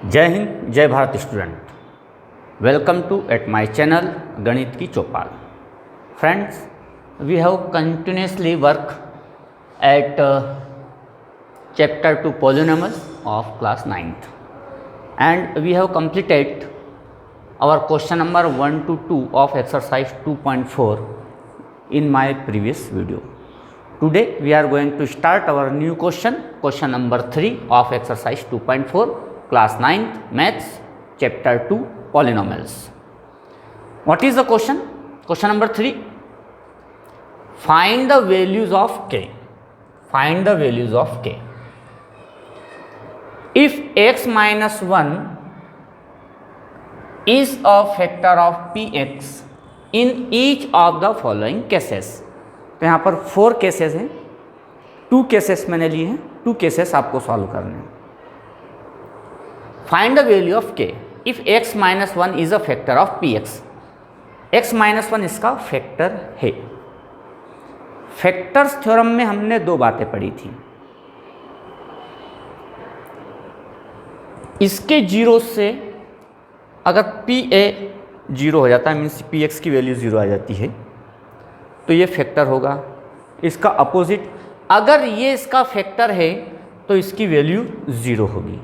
जय हिंद, जय Bharat student. Welcome to at my channel गणित की चौपाल। Friends, we have continuously work at chapter 2 polynomials of class 9th and we have completed our question number 1 to 2 of exercise 2.4 in my previous video. Today we are going to start our new question number 3 of exercise 2.4 class 9th maths chapter 2 polynomials. What is the question? Question number 3. Find the values of k. Find the values of k. If x minus 1 is a factor of px in each of the following cases, तो यहाँ पर 4 cases हैं, 2 cases मैंने लिए हैं, 2 cases आपको solve करने हैं। Find the value of k if x minus 1 is a factor of px। x minus 1 इसका फैक्टर है। फैक्टर्स थ्योरम में हमने 2 बातें पढ़ी थी। इसके जीरो से अगर पी ए जीरो हो जाता है, मीन्स पी एक्स की वैल्यू ज़ीरो आ जाती है, तो ये फैक्टर होगा। इसका अपोजिट, अगर ये इसका फैक्टर है तो इसकी वैल्यू ज़ीरो होगी।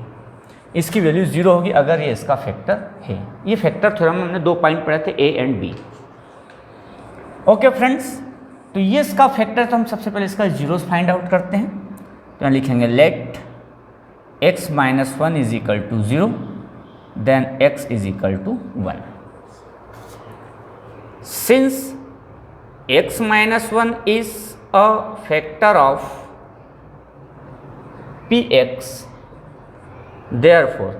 इसकी वैल्यू ज़ीरो होगी अगर ये इसका फैक्टर है। ये फैक्टर थ्योरम में हमने 2 पॉइंट पढ़े थे, A and B. Okay friends, तो ये इसका फैक्टर, तो हम सबसे पहले इसका जीरोस फाइंड आउट करते हैं। तो यहाँ लिखेंगे late x minus 1 is equal to 0, then x is equal to 1. Since x minus 1 is a factor of px, therefore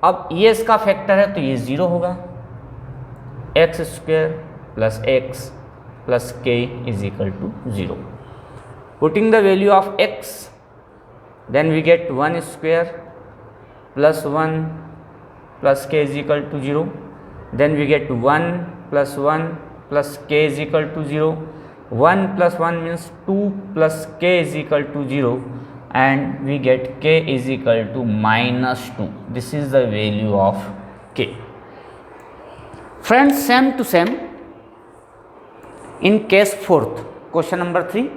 अब ये इसका फैक्टर है तो ये 0 होगा। x square plus x plus k is equal to 0. Putting the value of x, then we get 1 square plus 1 plus k is equal to 0. Then we get 1 plus 1 plus k is equal to 0. 1 plus 1 means 2 plus k is equal to 0, and we get k is equal to minus 2. This is the value of k. Friends, same to same in case 4th, question number 3,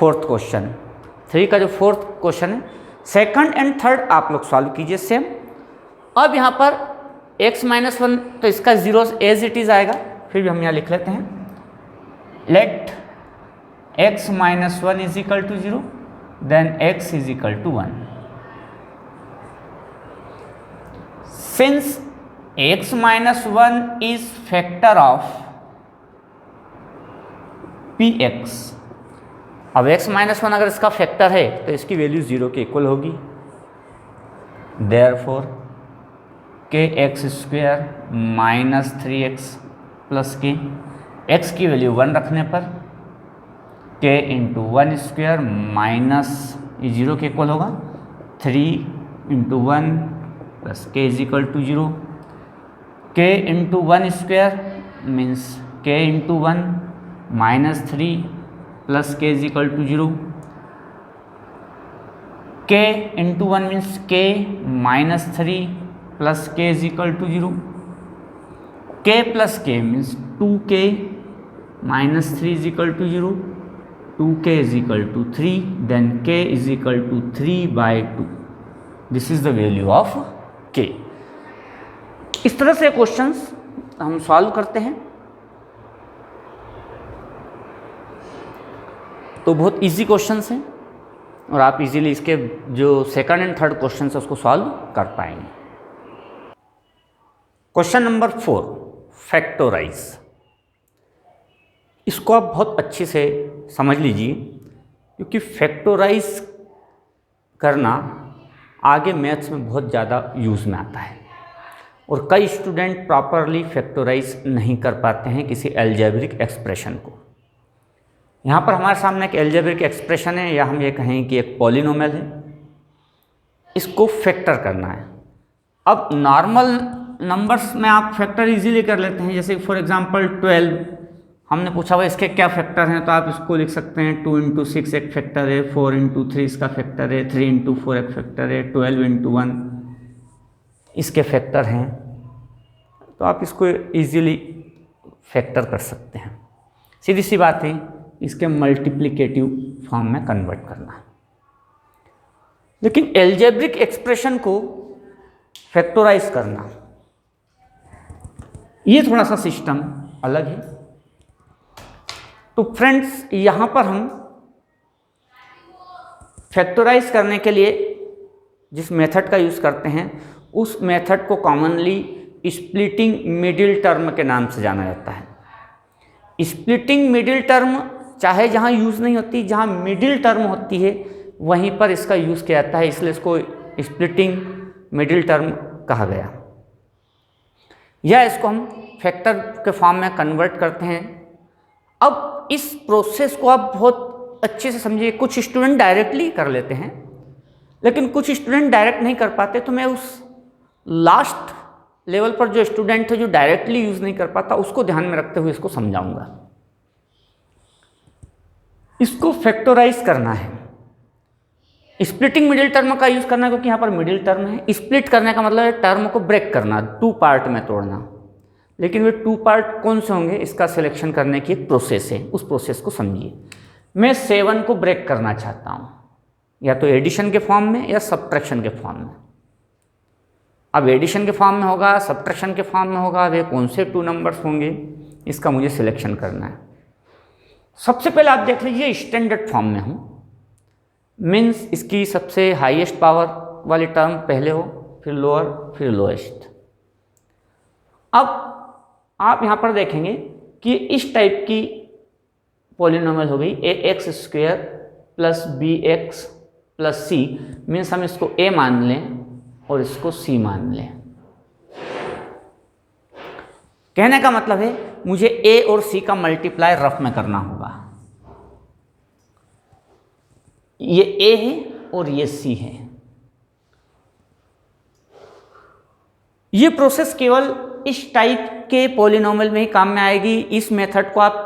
4th question 3 का जो 4th question है, second and third आप लोग solve कीजिए same. अब यहाँ पर x minus 1 तो इसका जीरो एज इट इज आएगा, फिर भी हम यहाँ लिख लेते हैं let x minus 1 is equal to 0, then x is equal to 1। Since x minus 1 is factor of px, अब x माइनस 1 अगर इसका फैक्टर है तो इसकी वैल्यू 0 के इक्वल होगी। देयरफॉर के x square minus 3x plus के, एक्स की वैल्यू 1 रखने पर k इंटू 1 स्क्वायर माइनस 0 के इक्वल होगा। 3 into 1 plus k is equal to 0। k into 1 square means k into 1 minus 3 plus k is equal to 0। k into 1 means k minus 3 plus k is equal to 0। k plus k means 2k minus 3 is equal to 0। 2k is equal to 3, then k is equal to 3/2। This is the value of k। इस तरह से questions हम solve करते हैं। तो बहुत easy questions हैं और आप इजीली इसके जो सेकंड एंड थर्ड क्वेश्चंस है उसको सॉल्व कर पाएंगे। Question number 4, factorise. इसको आप बहुत अच्छे से समझ लीजिए, क्योंकि फैक्टोराइज करना आगे मैथ्स में बहुत ज़्यादा यूज़ में आता है और कई स्टूडेंट प्रॉपरली फैक्टोराइज नहीं कर पाते हैं किसी अलजेब्रिक एक्सप्रेशन को। यहाँ पर हमारे सामने एक अलजेब्रिक एक्सप्रेशन है, या हम ये कहें कि एक पॉलिनोमियल है, इसको फैक्टर करना है। अब नॉर्मल नंबर्स में आप फैक्टर इजीली कर लेते हैं, जैसे फॉर एग्जांपल 12 हमने पूछा भाई इसके क्या फैक्टर हैं, तो आप इसको लिख सकते हैं 2 इंटू 6 एक फैक्टर है, 4 इंटू 3 इसका फैक्टर है, 3 इंटू 4 एक फैक्टर है, 12 इंटू 1 इसके फैक्टर हैं। तो आप इसको इजीली फैक्टर कर सकते हैं। सीधी सी बात है, इसके मल्टीप्लिकेटिव फॉर्म में कन्वर्ट करना। लेकिन एल्जेब्रिक एक्सप्रेशन को फैक्टराइज करना, ये थोड़ा सा सिस्टम अलग है। तो फ्रेंड्स, यहाँ पर हम फैक्टराइज करने के लिए जिस मेथड का यूज़ करते हैं उस मेथड को कॉमनली स्प्लिटिंग मिडिल टर्म के नाम से जाना जाता है। स्प्लिटिंग मिडिल टर्म चाहे जहाँ यूज़ नहीं होती, जहाँ मिडिल टर्म होती है वहीं पर इसका यूज़ किया जाता है, इसलिए इसको स्प्लिटिंग मिडिल टर्म कहा गया। या इसको हम फैक्टर के फॉर्म में कन्वर्ट करते हैं। अब इस प्रोसेस को आप बहुत अच्छे से समझिए। कुछ स्टूडेंट डायरेक्टली कर लेते हैं, लेकिन कुछ स्टूडेंट डायरेक्ट नहीं कर पाते, तो मैं उस लास्ट लेवल पर जो स्टूडेंट है जो डायरेक्टली यूज़ नहीं कर पाता उसको ध्यान में रखते हुए इसको समझाऊंगा। इसको फैक्टराइज करना है, स्प्लिटिंग मिडिल टर्म का यूज़ करना है, क्योंकि यहाँ पर मिडिल टर्म है। स्प्लिट करने का मतलब है टर्म को ब्रेक करना, 2 पार्ट में तोड़ना। लेकिन वे 2 पार्ट कौन से होंगे, इसका सिलेक्शन करने की एक प्रोसेस है, उस प्रोसेस को समझिए। मैं 7 को ब्रेक करना चाहता हूँ, या तो एडिशन के फॉर्म में या सब्ट्रैक्शन के फॉर्म में। अब एडिशन के फॉर्म में होगा, सब्ट्रैक्शन के फॉर्म में होगा, वे कौन से 2 नंबर्स होंगे, इसका मुझे सिलेक्शन करना है। सबसे पहले आप देख लीजिए स्टैंडर्ड फॉर्म में हूँ, मीन्स इसकी सबसे हाईएस्ट पावर वाली टर्म पहले हो, फिर लोअर, फिर लोएस्ट। अब आप यहाँ पर देखेंगे कि इस टाइप की पॉलिनोमियल हो गई ax² plus bx plus c, means हम इसको a मान लें और इसको c मान लें। कहने का मतलब है मुझे a और c का मल्टीप्लाई रफ में करना होगा। ये a है और ये c है। ये प्रोसेस केवल इस टाइप के पॉलिनोमियल में ही काम में आएगी। इस मेथड को आप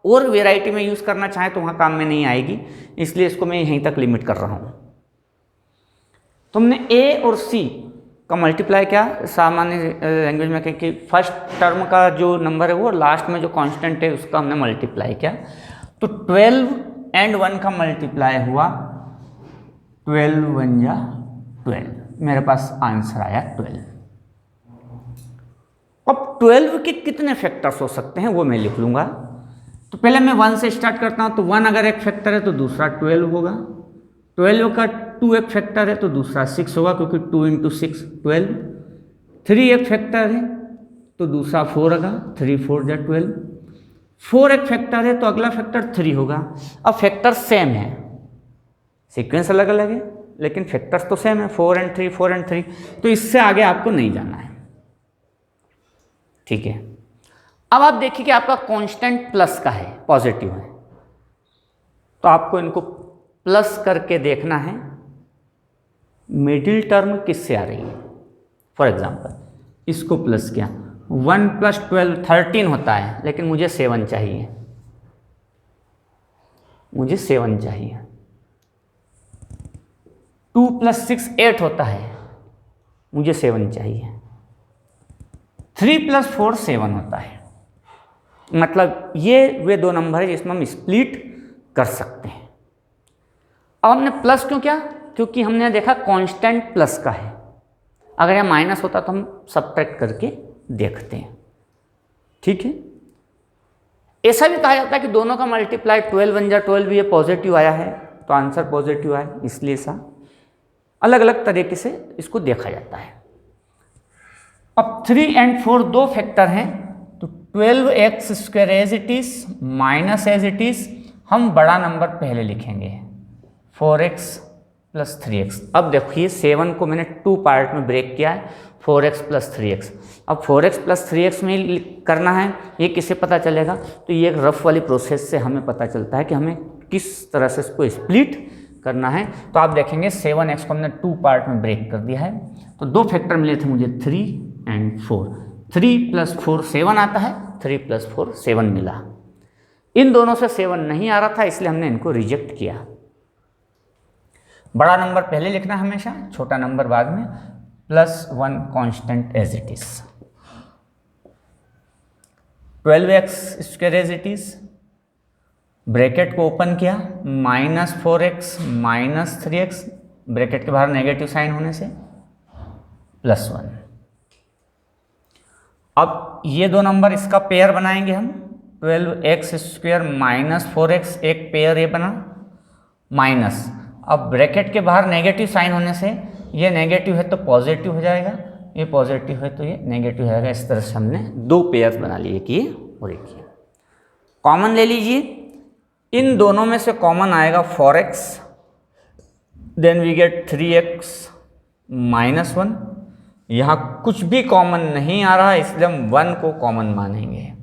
और वेराइटी में यूज़ करना चाहें तो वहाँ काम में नहीं आएगी, इसलिए इसको मैं यहीं तक लिमिट कर रहा हूँ। तो हमने a और c का मल्टीप्लाई क्या, सामान्य लैंग्वेज में कहें कि फर्स्ट टर्म का जो नंबर है वो लास्ट में जो कांस्टेंट है उसका हमने मल्टीप्लाई किया। तो 12 एंड 1 का मल्टीप्लाई हुआ, 12 1 जा 12, मेरे पास आंसर आया 12। अब 12 के कितने फैक्टर्स हो सकते हैं वो मैं लिख लूँगा। तो पहले मैं 1 से स्टार्ट करता हूँ। तो 1 अगर एक फैक्टर है तो दूसरा 12 होगा, 12 का 2 एक फैक्टर है तो दूसरा 6 होगा, क्योंकि 2 इंटू 6 12। 3 एक फैक्टर है तो दूसरा 4 होगा, 3 4 जा 12। 4 एक फैक्टर है तो अगला फैक्टर 3 होगा। अब फैक्टर सेम है, सीक्वेंस अलग अलग है लेकिन फैक्टर्स तो सेम है, 4 एंड 3 4 एंड 3। तो इससे आगे आपको नहीं जाना है, ठीक है। अब आप देखिए कि आपका कांस्टेंट प्लस का है, पॉजिटिव है, तो आपको इनको प्लस करके देखना है मिडिल टर्म किससे आ रही है। फॉर एग्जांपल इसको प्लस किया, 1 प्लस 12 13 होता है, लेकिन मुझे 7 चाहिए, मुझे 7 चाहिए। 2 प्लस 6 8 होता है, मुझे 7 चाहिए। 3 प्लस 4 7 होता है। मतलब ये वे 2 नंबर है जिसमें हम स्प्लिट कर सकते हैं। अब हमने प्लस क्यों किया, क्योंकि हमने देखा कांस्टेंट प्लस का है। अगर यह माइनस होता तो हम सब्ट्रैक्ट करके देखते हैं, ठीक है। ऐसा भी कहा जाता है कि दोनों का मल्टीप्लाई 12 1 जा 12 भी ये पॉजिटिव आया है तो आंसर पॉजिटिव आया, इसलिए ऐसा अलग अलग तरीके से इसको देखा जाता है। अब 3 एंड 4 2 फैक्टर हैं, तो 12x² as it is minus as it is हम बड़ा नंबर पहले लिखेंगे, 4x प्लस 3x। अब देखिए 7 को मैंने 2 पार्ट में ब्रेक किया है, 4x प्लस 3x। अब 4x प्लस 3x में करना है, ये किसे पता चलेगा, तो ये एक रफ वाली प्रोसेस से हमें पता चलता है कि हमें किस तरह से इसको स्प्लिट करना है। तो आप देखेंगे 7x को हमने 2 पार्ट में ब्रेक कर दिया है। तो 2 फैक्टर मिले थे मुझे 3 एंड 4। 3 प्लस 4 7 आता है, 3 प्लस 4 7 मिला। इन दोनों से 7 नहीं आ रहा था, इसलिए हमने इनको रिजेक्ट किया। बड़ा नंबर पहले लिखना हमेशा, छोटा नंबर बाद में, +1 constant as it is. 12x² as it is, bracket को ओपन किया, -4x -3x, ब्रैकेट के बाहर नेगेटिव साइन होने से +1। अब ये दो नंबर, इसका पेयर बनाएंगे हम, 12x² -4x, एक पेयर ये बना, माइनस, अब ब्रैकेट के बाहर नेगेटिव साइन होने से ये नेगेटिव है तो पॉजिटिव हो जाएगा, ये पॉजिटिव है तो ये नेगेटिव हो जाएगा। इस तरह से हमने दो पेयर्स बना लिए, एक ये और एक ये। कॉमन ले लीजिए, इन दोनों में से कॉमन आएगा 4x, then we get 3x -1। यहाँ कुछ भी कॉमन नहीं आ रहा, इसलिए हम 1 को कॉमन मानेंगे।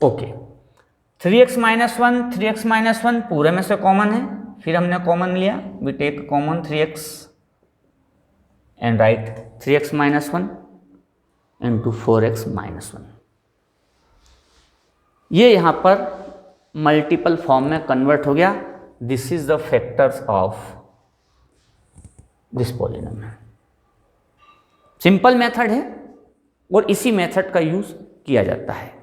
ओके, 3x -1, 3x -1 पूरे में से कॉमन है, फिर हमने कॉमन लिया, we take common 3x and write 3x -1 into 4x -1। ये यहाँ पर मल्टीपल फॉर्म में कन्वर्ट हो गया। This is the factors of this polynomial. Simple method है और इसी मेथड का यूज किया जाता है।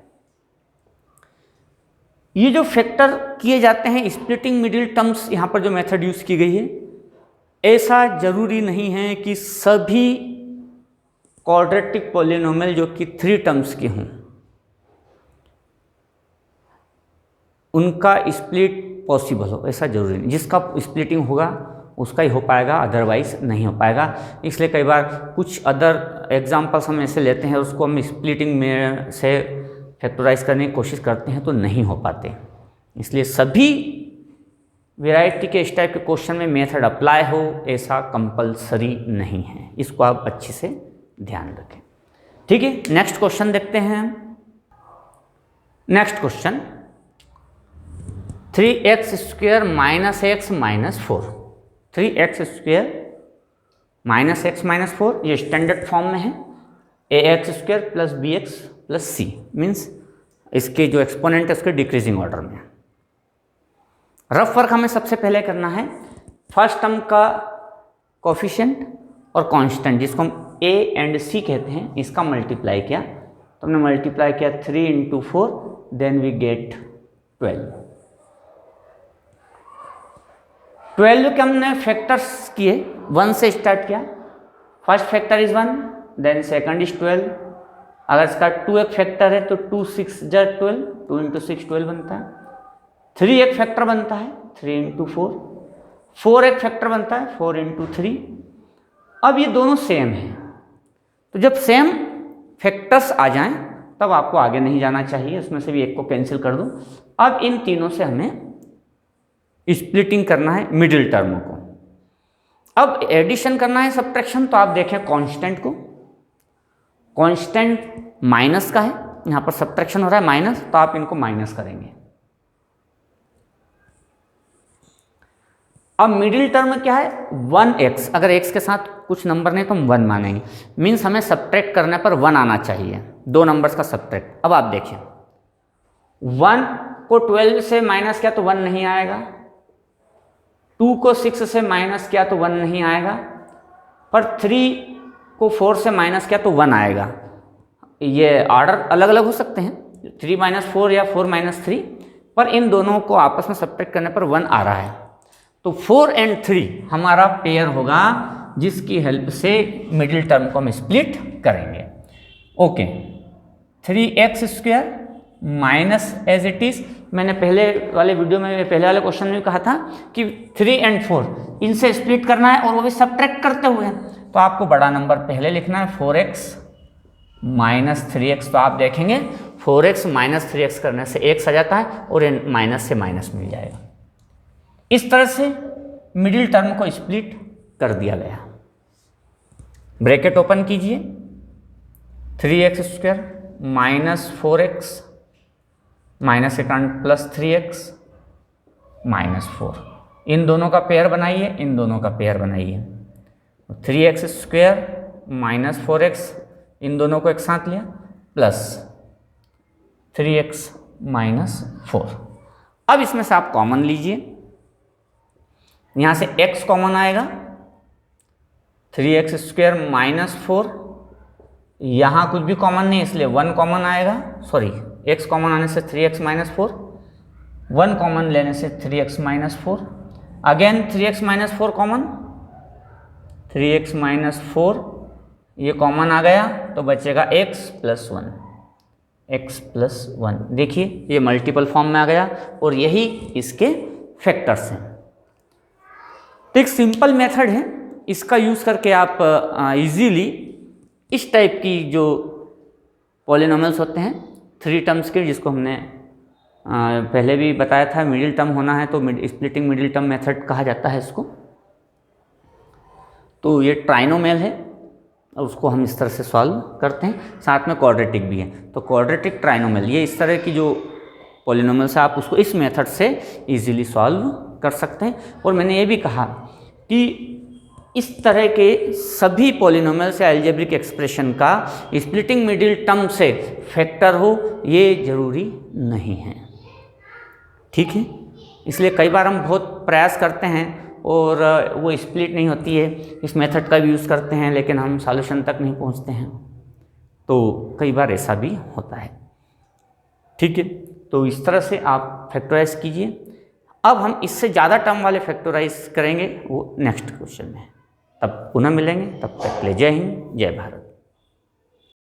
ये जो फैक्टर किए जाते हैं, स्प्लिटिंग मिडिल टर्म्स, यहाँ पर जो मेथड यूज की गई है, ऐसा जरूरी नहीं है कि सभी क्वाड्रेटिक पॉलिनोमियल जो कि 3 टर्म्स के हों उनका स्प्लिट पॉसिबल हो, ऐसा जरूरी नहीं। जिसका स्प्लिटिंग होगा उसका ही हो पाएगा, अदरवाइज नहीं हो पाएगा। इसलिए कई बार कुछ अदर एग्जांपल्स हम ऐसे लेते हैं, उसको हम स्प्लिटिंग में से फैक्टराइज करने की कोशिश करते हैं तो नहीं हो पाते। इसलिए सभी वैरायटी के इस टाइप के क्वेश्चन में मेथड अप्लाई हो ऐसा कंपलसरी नहीं है, इसको आप अच्छे से ध्यान रखें। ठीक है, नेक्स्ट क्वेश्चन देखते हैं। Next question, 3x² - x -4, 3x² -x -4 ये स्टैंडर्ड फॉर्म में है, ax² + bx + c, मीन्स इसके जो एक्सपोनेंट है उसके डिक्रीजिंग ऑर्डर में। रफ वर्क हमें सबसे पहले करना है, फर्स्ट टर्म का कोफिशिएंट और कांस्टेंट जिसको हम a एंड c कहते हैं, इसका मल्टीप्लाई किया, तो हमने मल्टीप्लाई किया 3 × 4, देन वी गेट 12 के हमने फैक्टर्स किए, 1 से स्टार्ट किया। First factor is 1, then second is 12। अगर इसका 2 एक फैक्टर है तो 2 6 × 12, 2 × 6 12 बनता है। 3 एक फैक्टर बनता है, 3 × 4। 4 एक फैक्टर बनता है, 4 × 3। अब ये दोनों सेम हैं, तो जब सेम फैक्टर्स आ जाएं तब आपको आगे नहीं जाना चाहिए, उसमें से भी एक को कैंसिल कर दो। अब इन तीनों से हमें स्प्लिटिंग करना है मिडिल टर्म को। अब एडिशन करना है सब्ट्रैक्शन, तो आप देखें कांस्टेंट को, कांस्टेंट माइनस का है, यहाँ पर सब्ट्रैक्शन हो रहा है माइनस, तो आप इनको माइनस करेंगे। अब मिडिल टर्म क्या है, 1x, अगर x के साथ कुछ नंबर नहीं तो हम 1 मानेंगे, मीन्स हमें सब्ट्रैक्ट करने पर 1 आना चाहिए, दो नंबर्स का सब्ट्रैक्ट। अब आप देखिए 1 को 12 से माइनस किया तो 1 नहीं आएगा, 2 को 6 से माइनस किया तो 1 नहीं आएगा, पर 3 को 4 से माइनस किया तो 1 आएगा। ये ऑर्डर अलग अलग हो सकते हैं, 3 - 4 या 4 - 3, पर इन दोनों को आपस में सब्ट्रैक्ट करने पर 1 आ रहा है। तो 4 और 3 हमारा पेयर होगा जिसकी हेल्प से मिडिल टर्म को हम स्प्लिट करेंगे। Okay, 3x² minus as it is, मैंने पहले वाले वीडियो में, पहले वाले क्वेश्चन में कहा था कि 3 और 4 इनसे स्प्लिट करना है और वो भी सब्ट्रैक्ट करते हुए, तो आपको बड़ा नंबर पहले लिखना है, 4x - 3x। तो आप देखेंगे 4x - 3x करने से x आ जाता है और ये माइनस से माइनस मिल जाएगा। इस तरह से मिडिल टर्म को स्प्लिट कर दिया गया। ब्रैकेट ओपन कीजिए, 3x² - 4x -1 + 3x -4, इन दोनों का पेयर बनाइए, इन दोनों का पेयर बनाइए। 3x² माइनस 4x, इन दोनों को एक साथ लिया, प्लस 3x माइनस 4। अब इसमें से आप कॉमन लीजिए, यहाँ से x कॉमन आएगा, 3x स्क्वायर माइनस 4, यहाँ कुछ भी कॉमन नहीं इसलिए 1 कॉमन आएगा, सॉरी x कॉमन आने से 3x माइनस 4, 1 कॉमन लेने से 3x minus 4, again 3x minus 4 common, 3x minus 4 ये कॉमन आ गया तो बचेगा x प्लस 1, x प्लस 1। देखिए ये मल्टीपल फॉर्म में आ गया और यही इसके फैक्टर्स हैं। तो एक सिंपल मेथड है, इसका यूज़ करके आप इजीली इस टाइप की जो पॉलिनोमियल्स होते हैं 3 टर्म्स के, जिसको हमने पहले भी बताया था मिडिल टर्म होना है तो स्प्लिटिंग मिडिल टर्म मेथड कहा जाता है इसको। तो ये ट्राइनोमियल है और उसको हम इस तरह से सॉल्व करते हैं, साथ में क्वाड्रेटिक भी है। तो क्वाड्रेटिक ट्राइनोमियल, ये इस तरह की जो पॉलिनोमियल्स है आप उसको इस मेथड से इजीली सॉल्व कर सकते हैं। और मैंने ये भी कहा कि इस तरह के सभी पॉलिनोमियल्स या अलजेब्रिक एक्सप्रेशन का स्प्लिटिंग मिडिल टर्म से फैक्टर हो ये जरूरी नहीं है, ठीक है। इसलिए कई बार हम बहुत प्रयास करते हैं और वो स्प्लिट नहीं होती है, इस मेथड का भी यूज़ करते हैं लेकिन हम सॉल्यूशन तक नहीं पहुंचते हैं, तो कई बार ऐसा भी होता है, ठीक है। तो इस तरह से आप फैक्टराइज कीजिए। अब हम इससे ज़्यादा टर्म वाले फैक्टराइज करेंगे, वो नेक्स्ट क्वेश्चन में। तब पुनः मिलेंगे, तब तक के लिए जय हिंद, जय भारत।